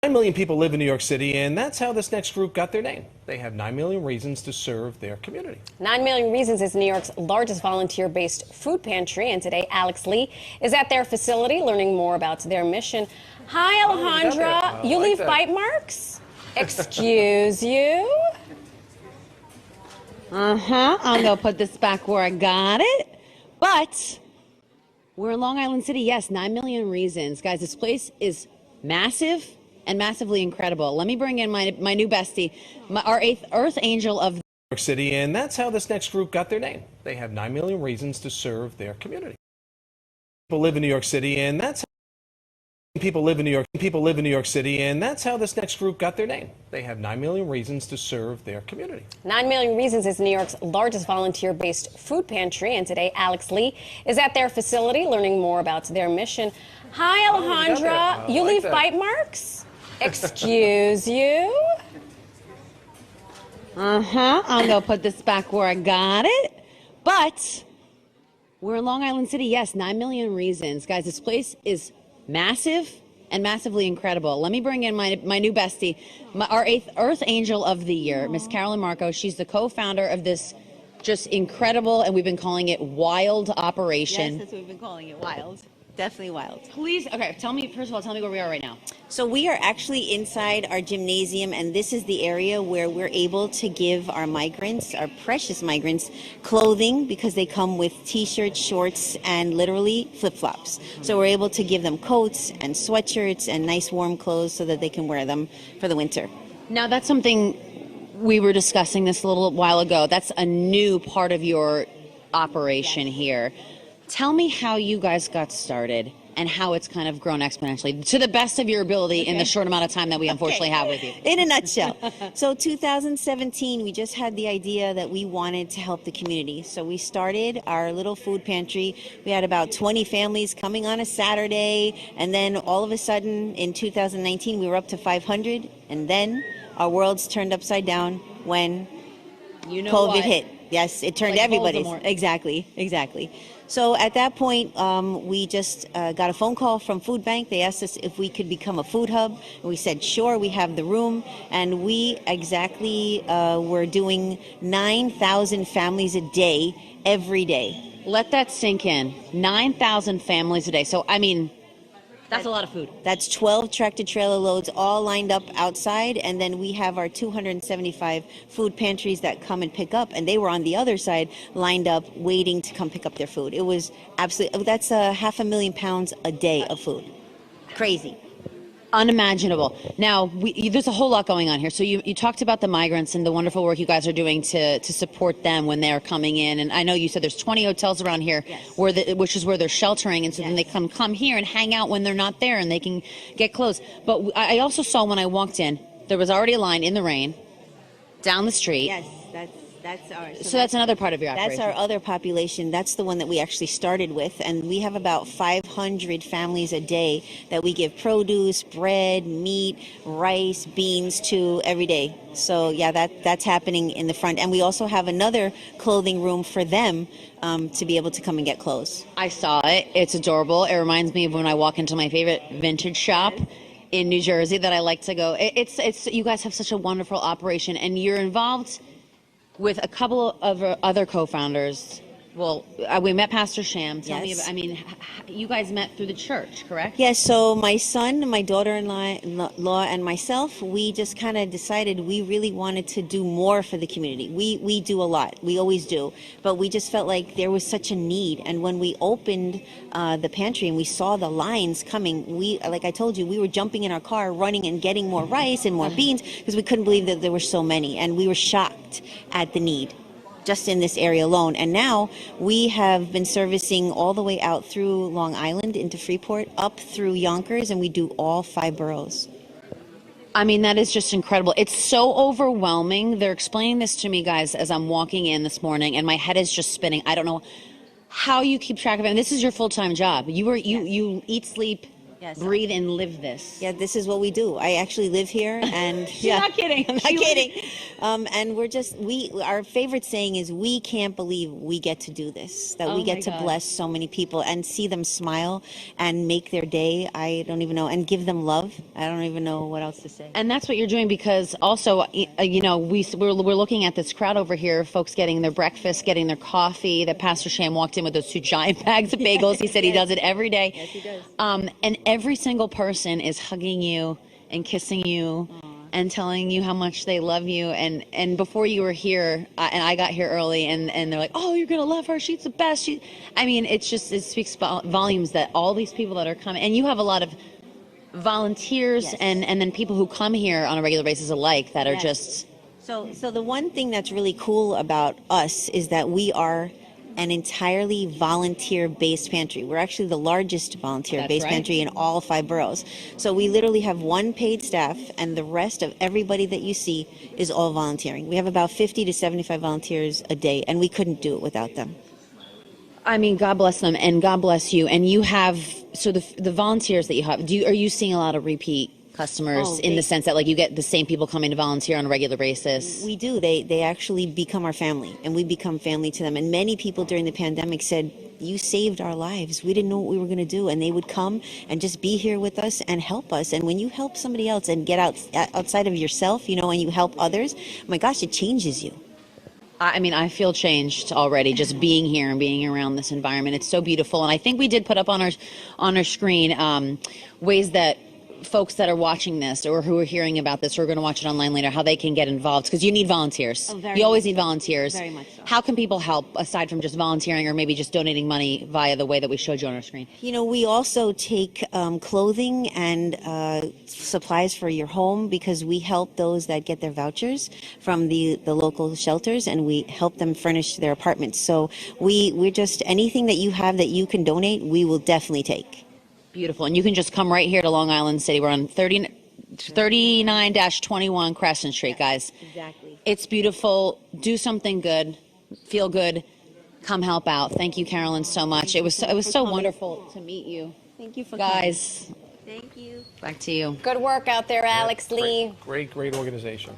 9 million people live in New York City, and that's how this next group got their name. They have 9 million reasons to serve their community. 9 Million Reasons is New York's largest volunteer-based food pantry, and today Alex Lee is at their facility learning more about their mission. Hi, Alejandra. You leave bite marks? Excuse you? I'm going to put this back where I got it. But we're in Long Island City. Yes, 9 Million Reasons. Guys, this place is massive and massively incredible. Let me bring in my new bestie, our eighth Earth Angel of New York City, and that's how this next group got their name. They have 9 million reasons to serve their community. People live in New York City, and that's how people live in New York City, and that's how this next group got their name. They have 9 million reasons to serve their community. 9 Million Reasons is New York's largest volunteer-based food pantry, and today Alex Lee is at their facility learning more about their mission. Hi, Alejandra. You leave bite marks? Excuse you? I'm going to put this back where I got it. But we're in Long Island City. Yes, 9 Million Reasons. Guys, this place is massive and massively incredible. Let me bring in my new bestie, our eighth Earth Angel of the Year, Miss Carolyn Marco. She's the co-founder of this just incredible, and we've been calling it wild operation. Yes, that's what we've been calling it, wild. Definitely wild. Please, okay, first of all, tell me where we are right now. So we are actually inside our gymnasium, and this is the area where we're able to give our migrants, our precious migrants, clothing, because they come with t-shirts, shorts, and literally flip-flops. So we're able to give them coats and sweatshirts and nice warm clothes so that they can wear them for the winter. Now, that's something we were discussing this a little while ago. That's a new part of your operation here. Tell me how you guys got started and how it's kind of grown exponentially to the best of your ability in the short amount of time that we unfortunately have with you. In a nutshell. So 2017, we just had the idea that we wanted to help the community. So we started our little food pantry. We had about 20 families coming on a Saturday. And then all of a sudden in 2019, we were up to 500. And then our worlds turned upside down when COVID hit. Yes, it turned like everybody's. Exactly. So at that point, we just got a phone call from Food Bank. They asked us if we could become a food hub. And we said, sure, we have the room. And we were doing 9,000 families a day, every day. Let that sink in. 9,000 families a day. So, I mean, that's a lot of food. That's 12 tractor-trailer loads all lined up outside, and then we have our 275 food pantries that come and pick up, and they were on the other side lined up waiting to come pick up their food. It was absolutely, that's 500,000 pounds a day of food. Crazy. Unimaginable. Now, there's a whole lot going on here. So you talked about the migrants and the wonderful work you guys are doing to support them when they're coming in. And I know you said there's 20 hotels around here, which is where they're sheltering. And so then they come here and hang out when they're not there and they can get clothes. But I also saw when I walked in, there was already a line in the rain down the street. Yes, that's ours. So that's another part of your operation. That's our other population. That's the one that we actually started with. And we have about 500 families a day that we give produce, bread, meat, rice, beans to every day. So yeah, that's happening in the front. And we also have another clothing room for them to be able to come and get clothes. I saw it. It's adorable. It reminds me of when I walk into my favorite vintage shop in New Jersey that I like to go. It's you guys have such a wonderful operation, and you're involved with a couple of other co-founders. Well, we met Pastor Sham. Tell me about, you guys met through the church, correct? Yes, so my son, my daughter-in-law, and myself, we just kind of decided we really wanted to do more for the community. We do a lot. We always do. But we just felt like there was such a need. And when we opened the pantry and we saw the lines coming, like I told you, we were jumping in our car, running and getting more rice and more beans because we couldn't believe that there were so many. And we were shocked at the need just in this area alone. And now we have been servicing all the way out through Long Island into Freeport, up through Yonkers, and we do all 5 boroughs. I mean, that is just incredible. It's so overwhelming. They're explaining this to me, guys, as I'm walking in this morning, and my head is just spinning. I don't know how you keep track of it. And this is your full-time job. You eat, sleep, Yes. breathe and live this. Yeah, this is what we do. I actually live here, and She's not kidding. I'm not kidding. And our favorite saying is, we can't believe we get to do this, that Oh we my get to God. bless so many people and see them smile and make their day. I don't even know, and give them love. I don't even know what else to say. And that's what you're doing, because also, you know, we're looking at this crowd over here, folks getting their breakfast, getting their coffee. That Pastor Sham walked in with those 2 giant bags of bagels. He said he does it every day. Yes, he does. And every single person is hugging you and kissing you. Aww. And telling you how much they love you. And before you were here, and I got here early, and they're like, oh, you're going to love her. She's the best. I mean, it speaks volumes that all these people that are coming, and you have a lot of volunteers. Yes. and then people who come here on a regular basis alike that are Yes. just... So the one thing that's really cool about us is that we are an entirely volunteer-based pantry. We're actually the largest volunteer-based That's right. pantry in all 5 boroughs. So we literally have 1 paid staff, and the rest of everybody that you see is all volunteering. We have about 50 to 75 volunteers a day, and we couldn't do it without them. I mean, God bless them, and God bless you. And you have, so the volunteers that you have, are you seeing a lot of repeat customers Oh, in the sense that, like, you get the same people coming to volunteer on a regular basis? We do. They actually become our family, and we become family to them. And many people during the pandemic said, you saved our lives. We didn't know what we were going to do. And they would come and just be here with us and help us. And when you help somebody else and get outside of yourself, you know, and you help others, oh my gosh, it changes you. I mean, I feel changed already just being here and being around this environment. It's so beautiful. And I think we did put up on our screen ways that folks that are watching this or who are hearing about this or are going to watch it online later, how they can get involved, because you need volunteers. Oh, very you always much need volunteers. Very much so. How can people help aside from just volunteering or maybe just donating money via the way that we showed you on our screen? You know, we also take clothing and supplies for your home, because we help those that get their vouchers from the local shelters, and we help them furnish their apartments. So we're just, anything that you have that you can donate, we will definitely take. Beautiful. And you can just come right here to Long Island City. We're on 39-21 Crescent Street, guys. Exactly. It's beautiful. Do something good. Feel good. Come help out. Thank you, Carolyn, so much. It was so wonderful to meet you. Thank you for guys. coming. Thank you. Back to you. Good work out there, Alex Lee. Great organization.